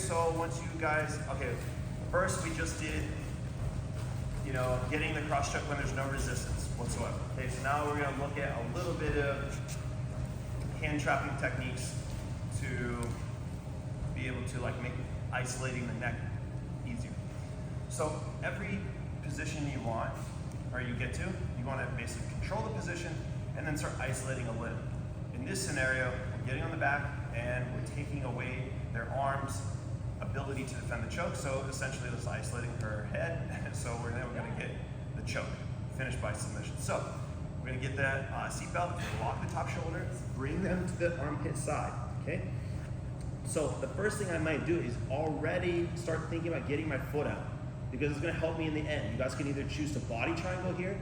so once you guys, okay, first we just did, you know, getting the cross check when there's no resistance whatsoever. Okay, so now we're gonna look at a little bit of hand trapping techniques to be able to like make isolating the neck easier. So every position you want, or you get to, you want to basically control the position and then start isolating a limb. In this scenario, we're getting on the back and we're taking away their arms' ability to defend the choke. So essentially it's isolating her head. So we're going to get the choke finished by submission. So we're going to get that seatbelt, lock the top shoulder, bring them to the armpit side, okay? So the first thing I might do is already start thinking about getting my foot out, because it's going to help me in the end. You guys can either choose to body triangle here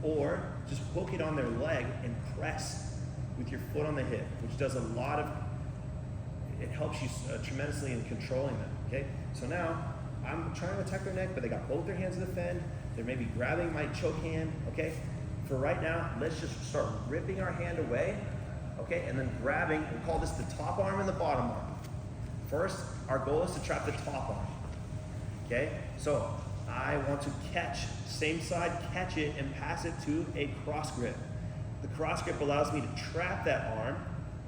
or just hook it on their leg and press with your foot on the hip, which does a lot of, it helps you tremendously in controlling them, okay? So now I'm trying to attack their neck, but they got both their hands to defend. They're maybe grabbing my choke hand, okay? For right now, let's just start ripping our hand away, okay? And then grabbing, we call this the top arm and the bottom arm. First, our goal is to trap the top arm, okay? So I want to catch, same side, catch it and pass it to a cross grip. The cross grip allows me to trap that arm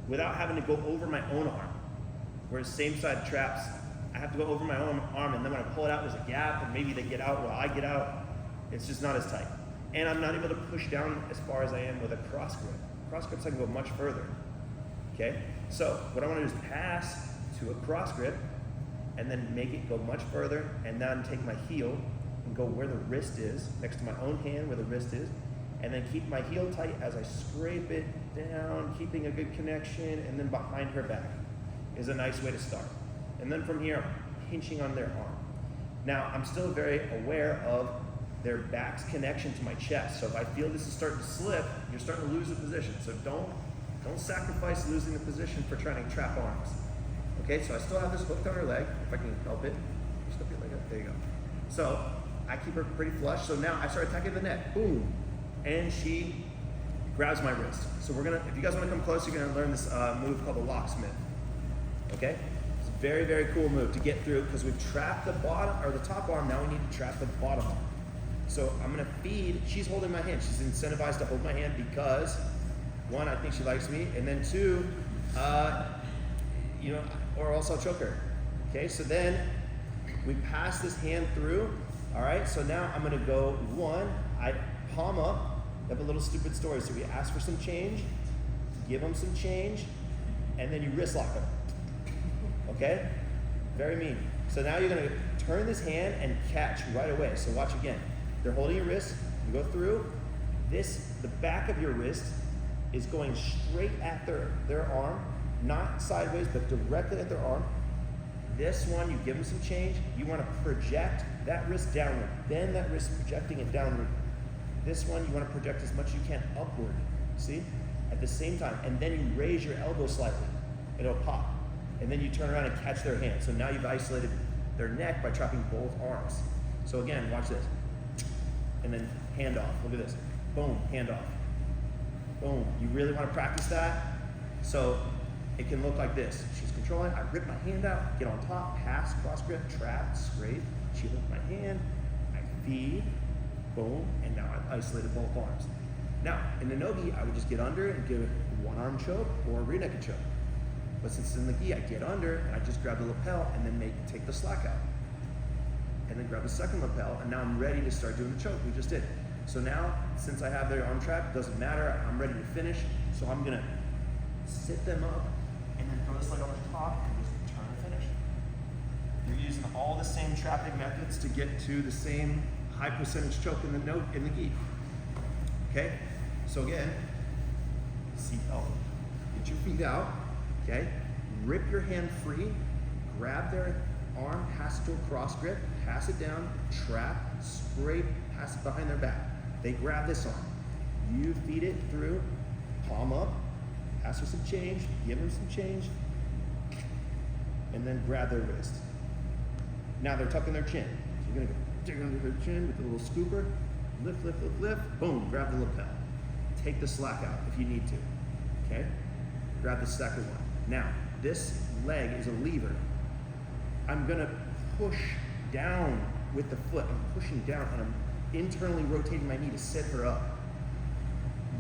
without having to go over my own arm. Whereas same side traps, I have to go over my own arm, and then when I pull it out, there's a gap, and maybe they get out while I get out. It's just not as tight. And I'm not able to push down as far as I am with a cross grip. Cross grips, I can go much further, okay? So what I want to do is pass to a cross grip, and then make it go much further, and then take my heel and go where the wrist is, next to my own hand where the wrist is, and then keep my heel tight as I scrape it down, keeping a good connection, and then behind her back is a nice way to start. And then from here, I'm pinching on their arm. Now, I'm still very aware of their back's connection to my chest. So if I feel this is starting to slip, you're starting to lose the position. So don't sacrifice losing the position for trying to trap arms. Okay, so I still have this hooked on her leg, if I can help it. Just up your leg up, there you go. So I keep her pretty flush. So now I start attacking the neck, boom. And she grabs my wrist. So we're gonna, if you guys wanna come close, you're gonna learn this move called the locksmith. Okay? It's a very, very cool move to get through, because we've trapped the bottom, or the top arm, now we need to trap the bottom arm. So I'm gonna feed, she's holding my hand. She's incentivized to hold my hand because, one, I think she likes me, and then two, you know, or else I'll choke her. Okay, so then we pass this hand through. All right, so now I'm gonna go one, I palm up. I have a little stupid story. So we ask for some change, give them some change, and then you wrist lock them. Okay, very mean. So now you're gonna turn this hand and catch right away. So watch again. They're holding your wrist, you go through. This, the back of your wrist is going straight at their arm, not sideways, but directly at their arm. This one, you give them some change. You want to project that wrist downward. Bend that wrist, projecting it downward. This one, you want to project as much as you can upward, see? At the same time, and then you raise your elbow slightly. It'll pop. And then you turn around and catch their hand. So now you've isolated their neck by trapping both arms. So again, watch this. And then hand off, look at this. Boom, hand off. Boom, you really want to practice that? So it can look like this. She's controlling, I rip my hand out, get on top, pass, cross grip, trap, scrape. She hooked my hand, I feed, boom, and now I've isolated both arms. Now, in the no-gi, I would just get under and give a one-arm choke or a rear naked choke. But since it's in the gi, I get under and I just grab the lapel and then take the slack out. And then grab the second lapel, and now I'm ready to start doing the choke we just did. So now, since I have their arm trap, it doesn't matter, I'm ready to finish. So I'm gonna sit them up and then throw this leg on the top and just turn and finish. You're using all the same trapping methods to get to the same high percentage choke in the gi. Okay? So again, seatbelt, get your feet out, okay? Rip your hand free, grab their arm, pass it to a cross grip, pass it down, trap, scrape, pass it behind their back. They grab this arm. You feed it through, palm up, ask for some change, give them some change, and then grab their wrist. Now they're tucking their chin. So you're gonna go dig under their chin with a little scooper, lift, lift, lift, lift, boom, grab the lapel. Take the slack out if you need to, okay? Grab the second one. Now, this leg is a lever. I'm gonna push down with the foot. I'm pushing down and I'm internally rotating my knee to set her up.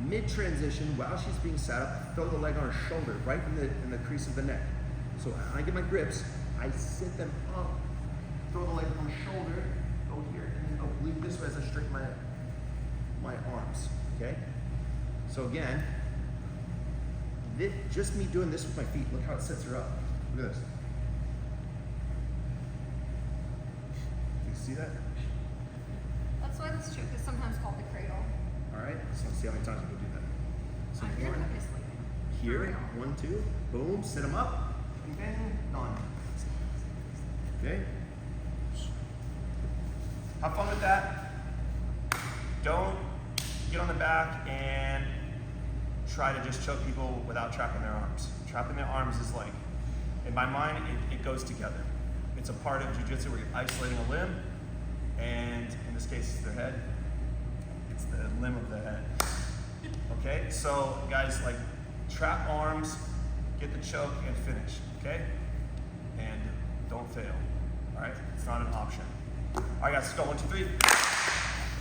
Mid-transition, while she's being sat up, throw the leg on her shoulder, right in the crease of the neck. So I get my grips, I sit them up, throw the leg on the shoulder, go here, and then go leap this way as I straighten my arms, okay? So again, just me doing this with my feet, look how it sets her up. Look at this. You see that? That's why this trick is sometimes called the cradle. All right, so let's see how many times we can do that. So You're one, obviously. here, 1, 2, boom, sit them up, and then done. Okay? Have fun with that. Don't get on the back and try to just choke people without trapping their arms. Trapping their arms is like, in my mind, it goes together. It's a part of jiu-jitsu where you're isolating a limb, and in this case, it's their head. It's the limb of the head. Okay, so guys, like, trap arms, get the choke, and finish, okay? And don't fail, all right? It's not an option. All right, guys, let's go, 1, 2, 3.